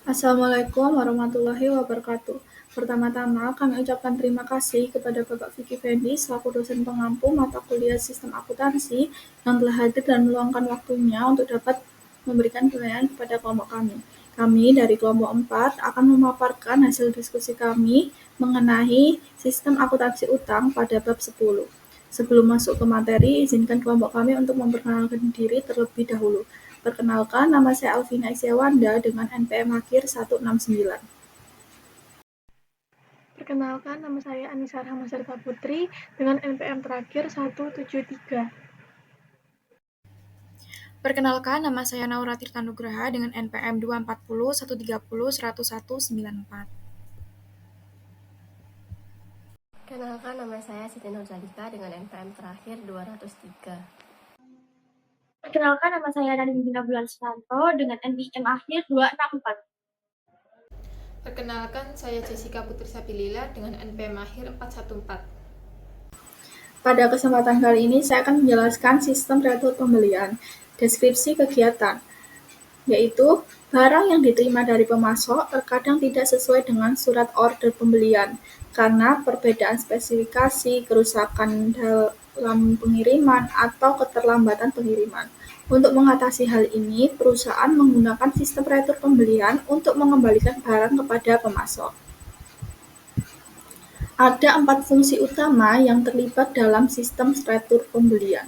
Assalamualaikum warahmatullahi wabarakatuh. Pertama-tama, kami ucapkan terima kasih kepada Bapak Vicky Fendi selaku dosen pengampu mata kuliah Sistem Akuntansi yang telah hadir dan meluangkan waktunya untuk dapat memberikan penilaian kepada kelompok kami. Kami dari kelompok 4 akan memaparkan hasil diskusi kami mengenai sistem akuntansi utang pada bab 10. Sebelum masuk ke materi, izinkan kelompok kami untuk memperkenalkan diri terlebih dahulu. Perkenalkan, nama saya Alvina Isyawanda dengan NPM akhir 169. Perkenalkan, nama saya Anissa Rahmasarta Putri dengan NPM terakhir 173. Perkenalkan, nama saya Naura Tirtanugraha dengan NPM 240 130 101 94. Kenalkan, nama saya Siti Nurjalika dengan NPM terakhir 203. Perkenalkan, nama saya Nadine Bina Bulan Sutanto dengan NPM akhir 264. Perkenalkan, saya Jessica Putri Sabilila dengan NPM akhir 414. Pada kesempatan kali ini, saya akan menjelaskan sistem retur pembelian. Deskripsi kegiatan, yaitu barang yang diterima dari pemasok terkadang tidak sesuai dengan surat order pembelian karena perbedaan spesifikasi, kerusakan dalam pengiriman, atau keterlambatan pengiriman. Untuk mengatasi hal ini, perusahaan menggunakan sistem retur pembelian untuk mengembalikan barang kepada pemasok. Ada 4 fungsi utama yang terlibat dalam sistem retur pembelian.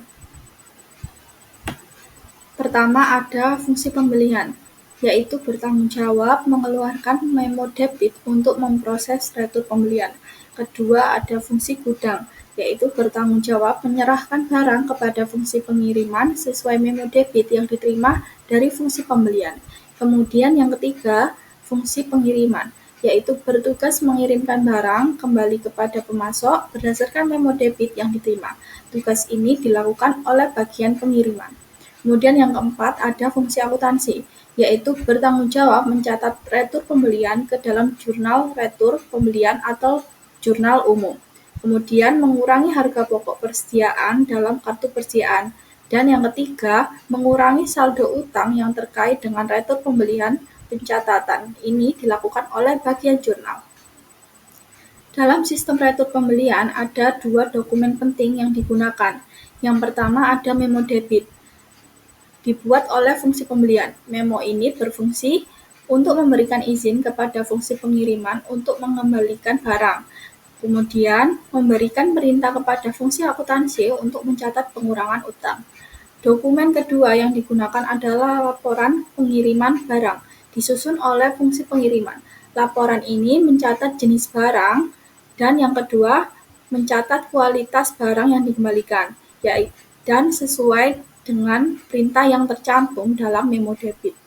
Pertama, ada fungsi pembelian, yaitu bertanggung jawab mengeluarkan memo debit untuk memproses retur pembelian. Kedua, ada fungsi gudang, yaitu bertanggung jawab menyerahkan barang kepada fungsi pengiriman sesuai memo debit yang diterima dari fungsi pembelian. Kemudian yang ketiga, fungsi pengiriman, yaitu bertugas mengirimkan barang kembali kepada pemasok berdasarkan memo debit yang diterima. Tugas ini dilakukan oleh bagian pengiriman. Kemudian yang keempat ada fungsi akuntansi, yaitu bertanggung jawab mencatat retur pembelian ke dalam jurnal retur pembelian atau jurnal umum. Kemudian mengurangi harga pokok persediaan dalam kartu persediaan. Dan yang ketiga, mengurangi saldo utang yang terkait dengan retur pembelian pencatatan. Ini dilakukan oleh bagian jurnal. Dalam sistem retur pembelian ada 2 dokumen penting yang digunakan. Yang pertama ada memo debit, dibuat oleh fungsi pembelian. Memo ini berfungsi untuk memberikan izin kepada fungsi pengiriman untuk mengembalikan barang. Kemudian, memberikan perintah kepada fungsi akuntansi untuk mencatat pengurangan utang. Dokumen kedua yang digunakan adalah laporan pengiriman barang, disusun oleh fungsi pengiriman. Laporan ini mencatat jenis barang, dan yang kedua, mencatat kualitas barang yang dikembalikan, dan sesuai dengan perintah yang tercantum dalam memo debit.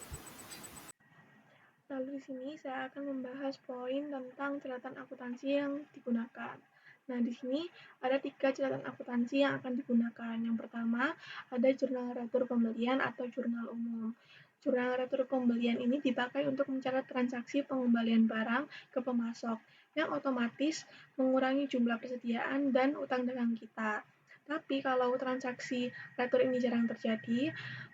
Lalu di sini saya akan membahas poin tentang catatan akuntansi yang digunakan. Nah, di sini ada 3 catatan akuntansi yang akan digunakan. Yang pertama, ada jurnal retur pembelian atau jurnal umum. Jurnal retur pembelian ini dipakai untuk mencatat transaksi pengembalian barang ke pemasok, yang otomatis mengurangi jumlah persediaan dan utang dagang kita. Tapi kalau transaksi retur ini jarang terjadi,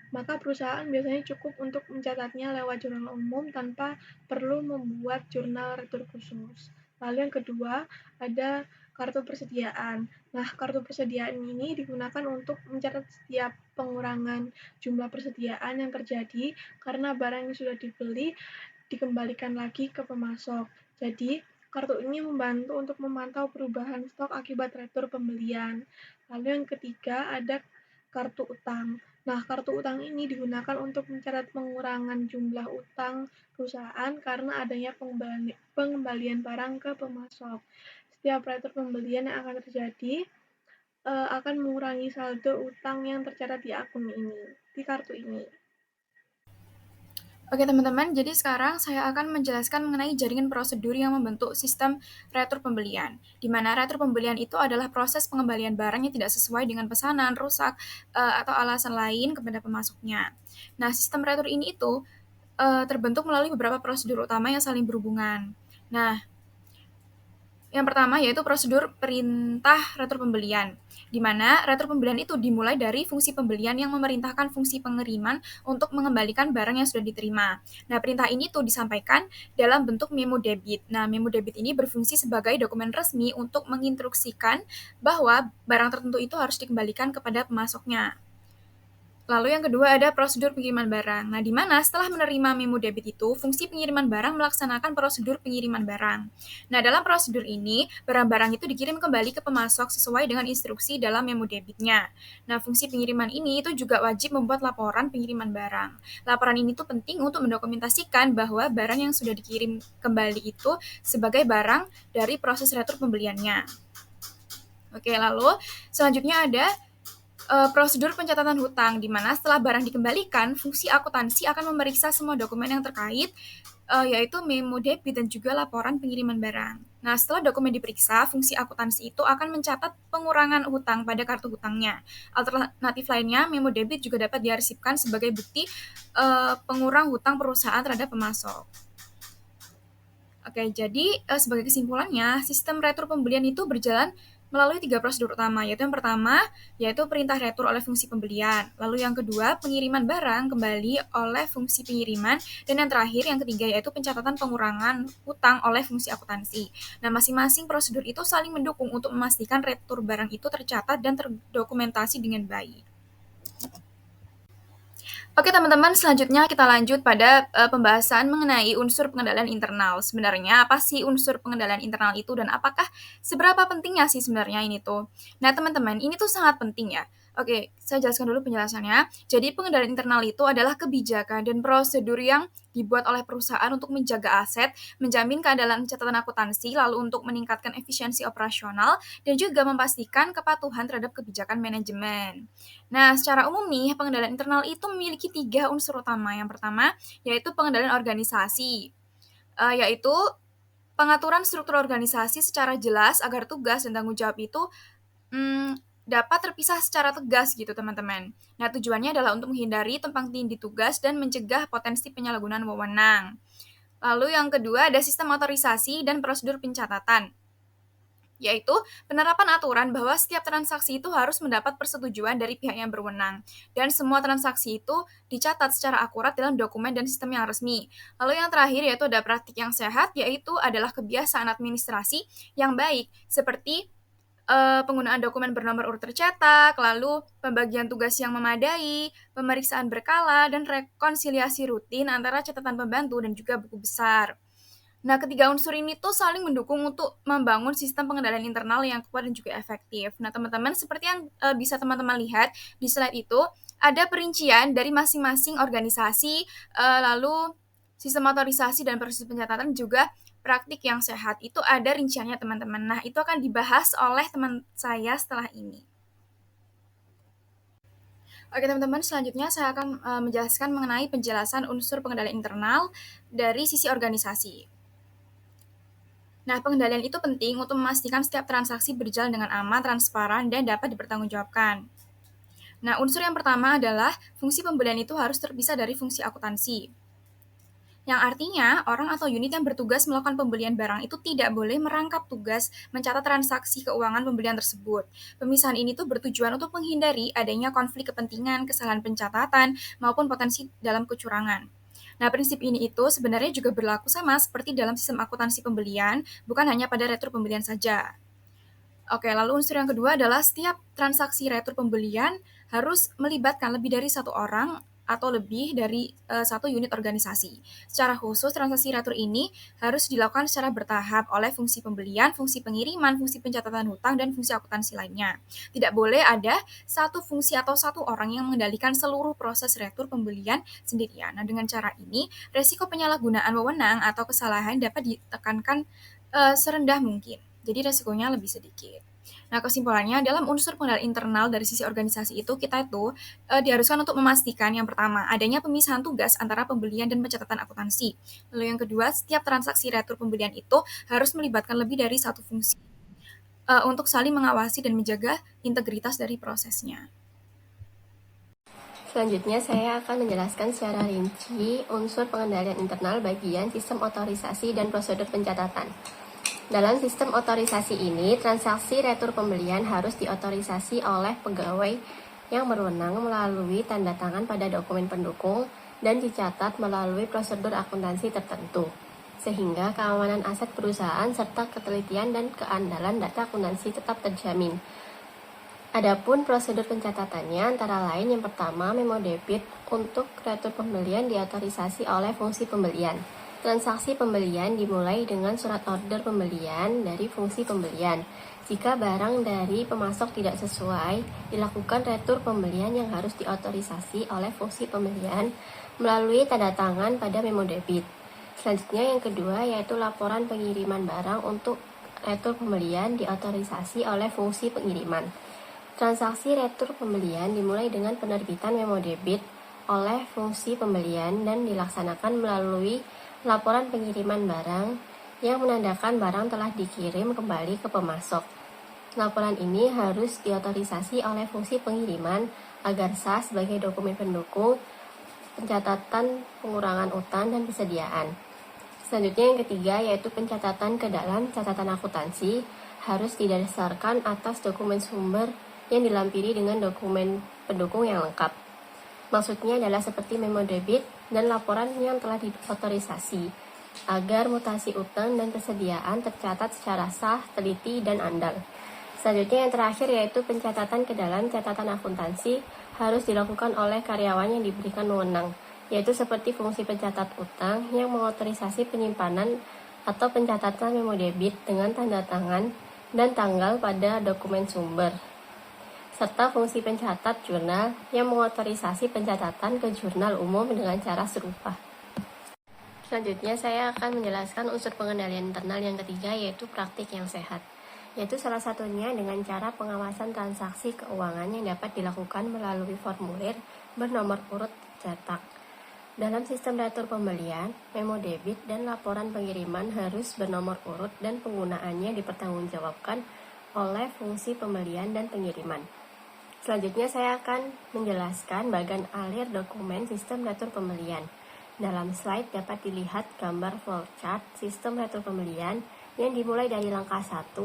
maka perusahaan biasanya cukup untuk mencatatnya lewat jurnal umum tanpa perlu membuat jurnal retur khusus. Lalu yang kedua, ada kartu persediaan. Nah, kartu persediaan ini digunakan untuk mencatat setiap pengurangan jumlah persediaan yang terjadi karena barang yang sudah dibeli dikembalikan lagi ke pemasok. Jadi, kartu ini membantu untuk memantau perubahan stok akibat retur pembelian. Lalu yang ketiga, ada kartu utang. Nah, kartu utang ini digunakan untuk mencatat pengurangan jumlah utang perusahaan karena adanya pengembalian barang ke pemasok. Setiap retur pembelian yang akan terjadi akan mengurangi saldo utang yang tercatat di akun ini, di kartu ini. Oke teman-teman, jadi sekarang saya akan menjelaskan mengenai jaringan prosedur yang membentuk sistem retur pembelian. Di mana retur pembelian itu adalah proses pengembalian barang yang tidak sesuai dengan pesanan, rusak, atau alasan lain kepada pemasoknya. Nah, sistem retur ini itu terbentuk melalui beberapa prosedur utama yang saling berhubungan. Nah, Yang pertama yaitu prosedur perintah retur pembelian, di mana retur pembelian itu dimulai dari fungsi pembelian yang memerintahkan fungsi pengiriman untuk mengembalikan barang yang sudah diterima. Nah, perintah ini tuh disampaikan dalam bentuk memo debit. Nah, memo debit ini berfungsi sebagai dokumen resmi untuk menginstruksikan bahwa barang tertentu itu harus dikembalikan kepada pemasoknya. Lalu yang kedua ada prosedur pengiriman barang. Nah, di mana setelah menerima memo debit itu, fungsi pengiriman barang melaksanakan prosedur pengiriman barang. Nah, dalam prosedur ini, barang-barang itu dikirim kembali ke pemasok sesuai dengan instruksi dalam memo debitnya. Nah, fungsi pengiriman ini itu juga wajib membuat laporan pengiriman barang. Laporan ini tuh penting untuk mendokumentasikan bahwa barang yang sudah dikirim kembali itu sebagai barang dari proses retur pembeliannya. Oke, lalu selanjutnya ada prosedur pencatatan hutang, di mana setelah barang dikembalikan, fungsi akuntansi akan memeriksa semua dokumen yang terkait, yaitu memo debit dan juga laporan pengiriman barang. Nah, setelah dokumen diperiksa, fungsi akuntansi itu akan mencatat pengurangan hutang pada kartu hutangnya. Alternatif lainnya, memo debit juga dapat diarsipkan sebagai bukti pengurang hutang perusahaan terhadap pemasok. Oke, jadi sebagai kesimpulannya, sistem retur pembelian itu berjalan melalui 3 prosedur utama, yaitu yang pertama, yaitu perintah retur oleh fungsi pembelian. Lalu yang kedua, pengiriman barang kembali oleh fungsi pengiriman. Dan yang terakhir, yang ketiga, yaitu pencatatan pengurangan hutang oleh fungsi akuntansi. Nah, masing-masing prosedur itu saling mendukung untuk memastikan retur barang itu tercatat dan terdokumentasi dengan baik. Oke teman-teman, selanjutnya kita lanjut pada pembahasan mengenai unsur pengendalian internal. Sebenarnya apa sih unsur pengendalian internal itu dan apakah seberapa pentingnya sih sebenarnya ini tuh? Nah teman-teman, ini tuh sangat penting ya. Oke, saya jelaskan dulu penjelasannya. Jadi pengendalian internal itu adalah kebijakan dan prosedur yang dibuat oleh perusahaan untuk menjaga aset, menjamin keandalan catatan akuntansi, lalu untuk meningkatkan efisiensi operasional, dan juga memastikan kepatuhan terhadap kebijakan manajemen. Nah, secara umum nih, pengendalian internal itu memiliki 3 unsur utama. Yang pertama, yaitu pengendalian organisasi, yaitu pengaturan struktur organisasi secara jelas agar tugas dan tanggung jawab itu dapat terpisah secara tegas gitu, teman-teman. Nah, tujuannya adalah untuk menghindari tumpang tindih tugas dan mencegah potensi penyalahgunaan wewenang. Lalu yang kedua, ada sistem otorisasi dan prosedur pencatatan, yaitu penerapan aturan bahwa setiap transaksi itu harus mendapat persetujuan dari pihak yang berwenang, dan semua transaksi itu dicatat secara akurat dalam dokumen dan sistem yang resmi. Lalu yang terakhir yaitu ada praktik yang sehat, yaitu adalah kebiasaan administrasi yang baik, seperti penggunaan dokumen bernomor urut tercetak, lalu pembagian tugas yang memadai, pemeriksaan berkala, dan rekonsiliasi rutin antara catatan pembantu dan juga buku besar. Nah, ketiga unsur ini tuh saling mendukung untuk membangun sistem pengendalian internal yang kuat dan juga efektif. Nah, teman-teman, seperti yang bisa teman-teman lihat di slide itu, ada perincian dari masing-masing organisasi, lalu sistem otorisasi dan proses pencatatan juga praktik yang sehat. Itu ada rinciannya, teman-teman. Nah, itu akan dibahas oleh teman saya setelah ini. Oke, teman-teman, selanjutnya saya akan menjelaskan mengenai penjelasan unsur pengendalian internal dari sisi organisasi. Nah, pengendalian itu penting untuk memastikan setiap transaksi berjalan dengan aman, transparan, dan dapat dipertanggungjawabkan. Nah, unsur yang pertama adalah fungsi pembelian itu harus terpisah dari fungsi akuntansi. Yang artinya, orang atau unit yang bertugas melakukan pembelian barang itu tidak boleh merangkap tugas mencatat transaksi keuangan pembelian tersebut. Pemisahan ini tuh bertujuan untuk menghindari adanya konflik kepentingan, kesalahan pencatatan, maupun potensi dalam kecurangan. Nah, prinsip ini itu sebenarnya juga berlaku sama seperti dalam sistem akuntansi pembelian, bukan hanya pada retur pembelian saja. Oke, lalu unsur yang kedua adalah setiap transaksi retur pembelian harus melibatkan lebih dari satu orang atau lebih dari satu unit organisasi. Secara khusus, transaksi retur ini harus dilakukan secara bertahap oleh fungsi pembelian, fungsi pengiriman, fungsi pencatatan hutang, dan fungsi akuntansi lainnya. Tidak boleh ada satu fungsi atau satu orang yang mengendalikan seluruh proses retur pembelian sendirian. Nah, dengan cara ini, resiko penyalahgunaan wewenang atau kesalahan dapat ditekankan serendah mungkin. Jadi resikonya lebih sedikit. Nah, kesimpulannya dalam unsur pengendalian internal dari sisi organisasi itu kita itu diharuskan untuk memastikan yang pertama adanya pemisahan tugas antara pembelian dan pencatatan akuntansi. Lalu yang kedua, setiap transaksi retur pembelian itu harus melibatkan lebih dari satu fungsi untuk saling mengawasi dan menjaga integritas dari prosesnya. Selanjutnya saya akan menjelaskan secara rinci unsur pengendalian internal bagian sistem otorisasi dan prosedur pencatatan. Dalam sistem otorisasi ini, transaksi retur pembelian harus diotorisasi oleh pegawai yang berwenang melalui tanda tangan pada dokumen pendukung dan dicatat melalui prosedur akuntansi tertentu, sehingga keamanan aset perusahaan serta ketelitian dan keandalan data akuntansi tetap terjamin. Adapun prosedur pencatatannya antara lain yang pertama, memo debit untuk retur pembelian diotorisasi oleh fungsi pembelian. Transaksi pembelian dimulai dengan surat order pembelian dari fungsi pembelian. Jika barang dari pemasok tidak sesuai, dilakukan retur pembelian yang harus diotorisasi oleh fungsi pembelian melalui tanda tangan pada memo debit. Selanjutnya yang kedua yaitu laporan pengiriman barang untuk retur pembelian diotorisasi oleh fungsi pengiriman. Transaksi retur pembelian dimulai dengan penerbitan memo debit oleh fungsi pembelian dan dilaksanakan melalui laporan pengiriman barang yang menandakan barang telah dikirim kembali ke pemasok. Laporan ini harus diotorisasi oleh fungsi pengiriman agar sah sebagai dokumen pendukung pencatatan pengurangan utang dan persediaan. Selanjutnya yang ketiga yaitu pencatatan ke dalam catatan akuntansi harus didasarkan atas dokumen sumber yang dilampiri dengan dokumen pendukung yang lengkap. Maksudnya adalah seperti memo debit dan laporan yang telah diotorisasi, agar mutasi utang dan persediaan tercatat secara sah, teliti, dan andal. Selanjutnya yang terakhir yaitu pencatatan ke dalam catatan akuntansi harus dilakukan oleh karyawan yang diberikan wewenang, yaitu seperti fungsi pencatat utang yang mengotorisasi penyimpanan atau pencatatan memo debit dengan tanda tangan dan tanggal pada dokumen sumber, serta fungsi pencatat jurnal yang mengotorisasi pencatatan ke jurnal umum dengan cara serupa. Selanjutnya saya akan menjelaskan unsur pengendalian internal yang ketiga yaitu praktik yang sehat, yaitu salah satunya dengan cara pengawasan transaksi keuangan yang dapat dilakukan melalui formulir bernomor urut cetak. Dalam sistem retur pembelian, memo debit dan laporan pengiriman harus bernomor urut dan penggunaannya dipertanggungjawabkan oleh fungsi pembelian dan pengiriman. Selanjutnya saya akan menjelaskan bagian alir dokumen sistem retur pembelian. Dalam slide dapat dilihat gambar flowchart sistem retur pembelian yang dimulai dari langkah 1,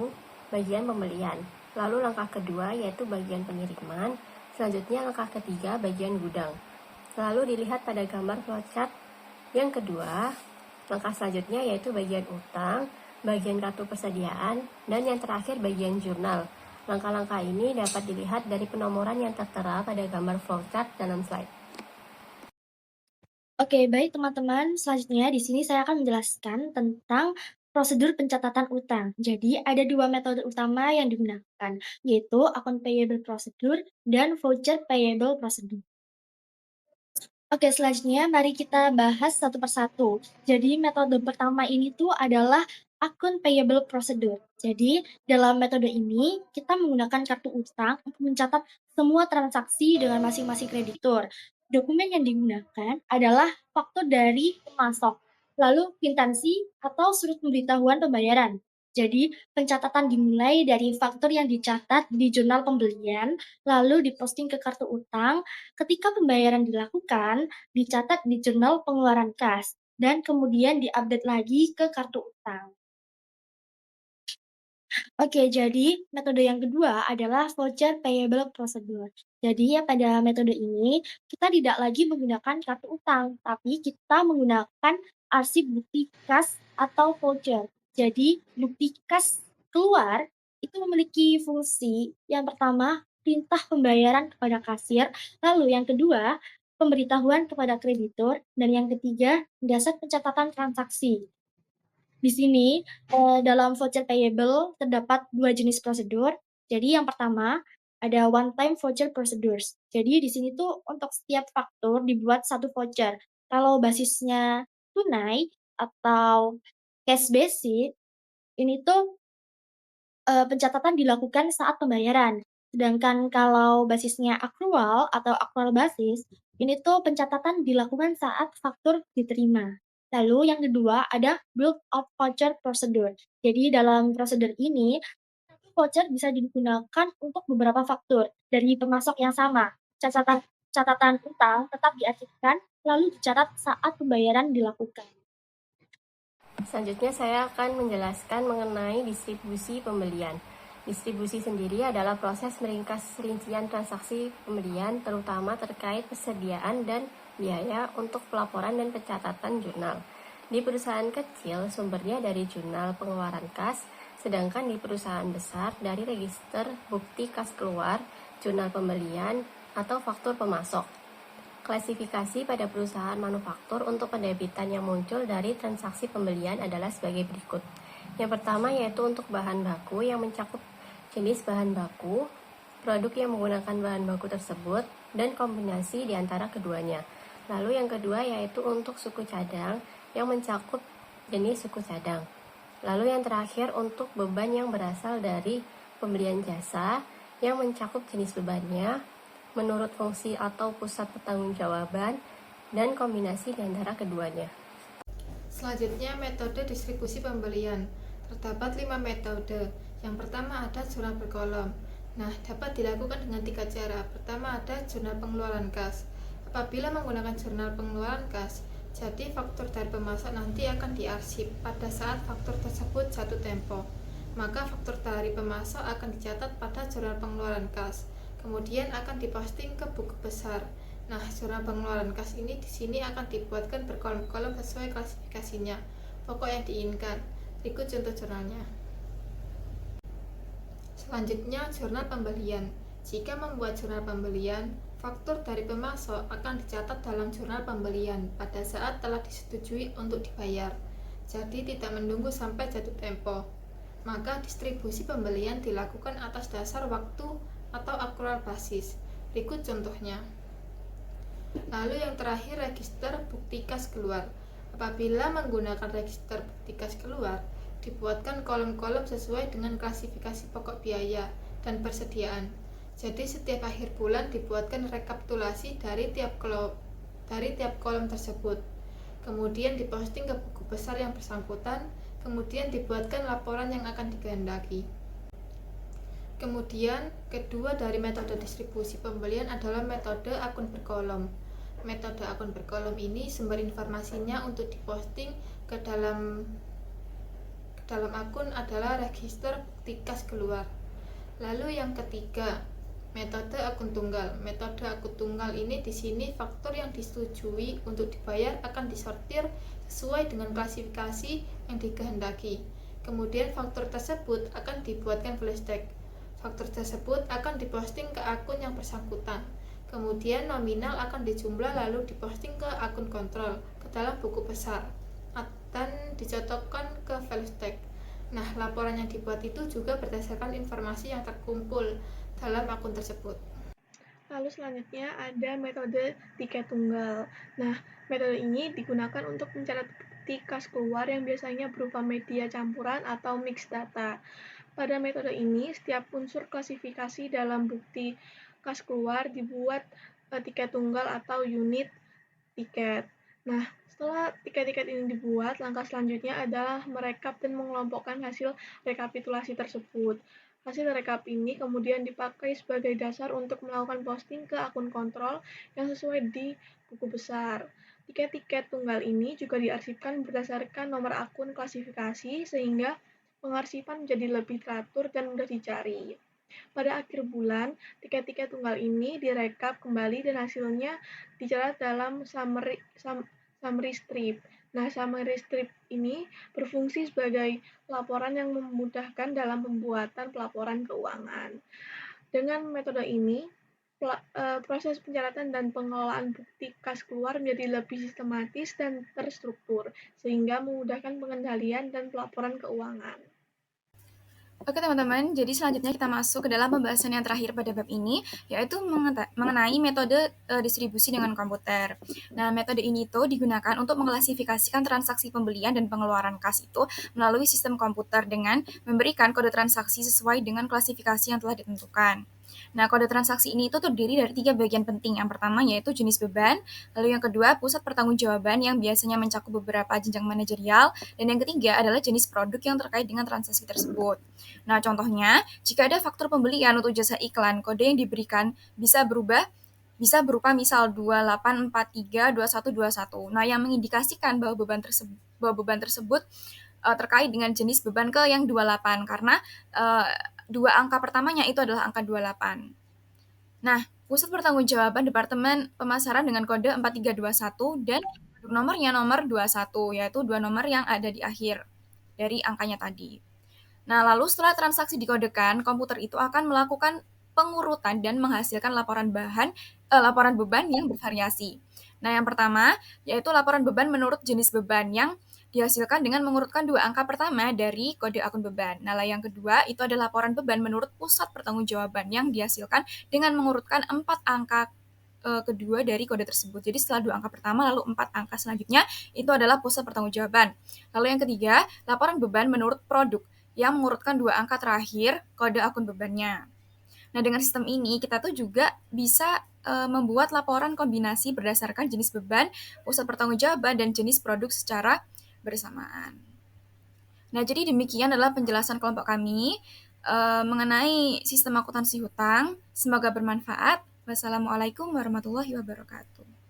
bagian pembelian. Lalu langkah kedua yaitu bagian pengiriman, selanjutnya langkah ketiga bagian gudang. Lalu dilihat pada gambar flowchart yang kedua, langkah selanjutnya yaitu bagian utang, bagian kartu persediaan, dan yang terakhir bagian jurnal. Langkah-langkah ini dapat dilihat dari penomoran yang tertera pada gambar flowchart dalam slide. Oke, baik teman-teman. Selanjutnya di sini saya akan menjelaskan tentang prosedur pencatatan utang. Jadi ada dua metode utama yang digunakan, yaitu account payable procedure dan voucher payable procedure. Oke, selanjutnya mari kita bahas satu persatu. Jadi metode pertama ini tuh adalah account payable procedure. Jadi dalam metode ini kita menggunakan kartu utang untuk mencatat semua transaksi dengan masing-masing kreditur. Dokumen yang digunakan adalah faktur dari pemasok, lalu kwitansi atau surat pemberitahuan pembayaran. Jadi pencatatan dimulai dari faktur yang dicatat di jurnal pembelian, lalu diposting ke kartu utang. Ketika pembayaran dilakukan, dicatat di jurnal pengeluaran kas, dan kemudian diupdate lagi ke kartu utang. Oke, jadi metode yang kedua adalah voucher payable procedure. Jadi ya pada metode ini, kita tidak lagi menggunakan kartu utang, tapi kita menggunakan arsip bukti kas atau voucher. Jadi bukti kas keluar itu memiliki fungsi yang pertama, perintah pembayaran kepada kasir, lalu yang kedua, pemberitahuan kepada kreditur, dan yang ketiga, dasar pencatatan transaksi. Di sini, dalam voucher payable terdapat dua jenis prosedur. Jadi yang pertama, ada one time voucher procedures. Jadi di sini tuh untuk setiap faktur dibuat satu voucher. Kalau basisnya tunai atau cash basis, ini tuh pencatatan dilakukan saat pembayaran. Sedangkan kalau basisnya accrual atau accrual basis, ini tuh pencatatan dilakukan saat faktur diterima. Lalu yang kedua ada build of voucher procedure. Jadi dalam prosedur ini, satu voucher bisa digunakan untuk beberapa faktur dari pemasok yang sama. Catatan catatan utang tetap diarsipkan lalu dicatat saat pembayaran dilakukan. Selanjutnya saya akan menjelaskan mengenai distribusi pembelian. Distribusi sendiri adalah proses meringkas rincian transaksi pembelian terutama terkait persediaan dan biaya untuk pelaporan dan pencatatan jurnal. Di perusahaan kecil, sumbernya dari jurnal pengeluaran kas, sedangkan di perusahaan besar dari register bukti kas keluar, jurnal pembelian, atau faktur pemasok. Klasifikasi pada perusahaan manufaktur untuk pendebitan yang muncul dari transaksi pembelian adalah sebagai berikut. Yang pertama yaitu untuk bahan baku yang mencakup jenis bahan baku, produk yang menggunakan bahan baku tersebut, dan kombinasi di antara keduanya. Lalu yang kedua yaitu untuk suku cadang yang mencakup jenis suku cadang. Lalu yang terakhir untuk beban yang berasal dari pembelian jasa yang mencakup jenis bebannya, menurut fungsi atau pusat pertanggungjawaban, dan kombinasi di antara keduanya. Selanjutnya, metode distribusi pembelian. Terdapat 5 metode. Yang pertama ada jurnal berkolom. Nah, dapat dilakukan dengan 3 cara. Pertama ada jurnal pengeluaran kas. Apabila menggunakan jurnal pengeluaran kas, jadi faktur dari pemasok nanti akan diarsip pada saat faktur tersebut jatuh tempo. Maka faktur dari pemasok akan dicatat pada jurnal pengeluaran kas. Kemudian akan diposting ke buku besar. Nah, jurnal pengeluaran kas ini di sini akan dibuatkan berkolom-kolom sesuai klasifikasinya, pokok yang diinginkan. Berikut contoh jurnalnya. Selanjutnya, jurnal pembelian. Jika membuat jurnal pembelian, faktur dari pemasok akan dicatat dalam jurnal pembelian pada saat telah disetujui untuk dibayar. Jadi tidak menunggu sampai jatuh tempo. Maka distribusi pembelian dilakukan atas dasar waktu atau akrual basis. Berikut contohnya. Lalu yang terakhir register bukti kas keluar. Apabila menggunakan register bukti kas keluar, dibuatkan kolom-kolom sesuai dengan klasifikasi pokok biaya dan persediaan. Jadi setiap akhir bulan dibuatkan rekapitulasi dari tiap kolom tersebut. Kemudian diposting ke buku besar yang bersangkutan, kemudian dibuatkan laporan yang akan dikehendaki. Kemudian, kedua dari metode distribusi pembelian adalah metode akun berkolom. Metode akun berkolom ini sumber informasinya untuk diposting ke dalam akun adalah register bukti kas keluar. Lalu yang ketiga, metode akun tunggal. Metode akun tunggal ini di sini faktur yang disetujui untuk dibayar akan disortir sesuai dengan klasifikasi yang dikehendaki. Kemudian faktur tersebut akan dibuatkan flashback. Faktur tersebut akan diposting ke akun yang bersangkutan. Kemudian nominal akan dijumlah lalu diposting ke akun kontrol ke dalam buku besar dan dicocokkan ke flashback. Nah, laporan yang dibuat itu juga berdasarkan informasi yang terkumpul dalam akun tersebut. Lalu selanjutnya ada metode tiket tunggal. Nah, metode ini digunakan untuk mencatat bukti kas keluar yang biasanya berupa media campuran atau mixed data. Pada metode ini, setiap unsur klasifikasi dalam bukti kas keluar dibuat tiket tunggal atau unit tiket. Nah, setelah tiket-tiket ini dibuat, langkah selanjutnya adalah merekap dan mengelompokkan hasil rekapitulasi tersebut. Hasil rekap ini kemudian dipakai sebagai dasar untuk melakukan posting ke akun kontrol yang sesuai di buku besar. Tiket-tiket tunggal ini juga diarsipkan berdasarkan nomor akun klasifikasi sehingga pengarsipan menjadi lebih teratur dan mudah dicari. Pada akhir bulan, tiket-tiket tunggal ini direkap kembali dan hasilnya dicatat dalam summary strip. Nah, summary strip ini berfungsi sebagai laporan yang memudahkan dalam pembuatan pelaporan keuangan. Dengan metode ini, proses pencatatan dan pengelolaan bukti kas keluar menjadi lebih sistematis dan terstruktur, sehingga memudahkan pengendalian dan pelaporan keuangan. Oke teman-teman, jadi selanjutnya kita masuk ke dalam pembahasan yang terakhir pada bab ini, yaitu mengenai metode distribusi dengan komputer. Nah, metode ini itu digunakan untuk mengklasifikasikan transaksi pembelian dan pengeluaran kas itu melalui sistem komputer dengan memberikan kode transaksi sesuai dengan klasifikasi yang telah ditentukan. Nah, kode transaksi ini itu terdiri dari 3 bagian penting. Yang pertama yaitu jenis beban, lalu yang kedua pusat pertanggungjawaban yang biasanya mencakup beberapa jenjang manajerial, dan yang ketiga adalah jenis produk yang terkait dengan transaksi tersebut. Nah, contohnya, jika ada faktur pembelian untuk jasa iklan, kode yang diberikan bisa berubah bisa berupa misal 2843 2121. Nah, yang mengindikasikan bahwa beban tersebut terkait dengan jenis beban ke yang 28 karena dua angka pertamanya itu adalah angka 28. Nah, pusat pertanggungjawaban Departemen Pemasaran dengan kode 4321 dan nomornya nomor 21, yaitu dua nomor yang ada di akhir dari angkanya tadi. Nah, lalu setelah transaksi dikodekan, komputer itu akan melakukan pengurutan dan menghasilkan laporan beban yang bervariasi. Nah, yang pertama yaitu laporan beban menurut jenis beban yang dihasilkan dengan mengurutkan dua angka pertama dari kode akun beban. Nah, yang kedua itu adalah laporan beban menurut pusat pertanggungjawaban yang dihasilkan dengan mengurutkan 4 angka kedua dari kode tersebut. Jadi setelah dua angka pertama lalu 4 angka selanjutnya itu adalah pusat pertanggungjawaban. Lalu yang ketiga, laporan beban menurut produk yang mengurutkan dua angka terakhir kode akun bebannya. Nah, dengan sistem ini kita tuh juga bisa membuat laporan kombinasi berdasarkan jenis beban, pusat pertanggungjawaban, dan jenis produk secara bersamaan. Nah, jadi demikian adalah penjelasan kelompok kami mengenai sistem akuntansi hutang. Semoga bermanfaat. Wassalamualaikum warahmatullahi wabarakatuh.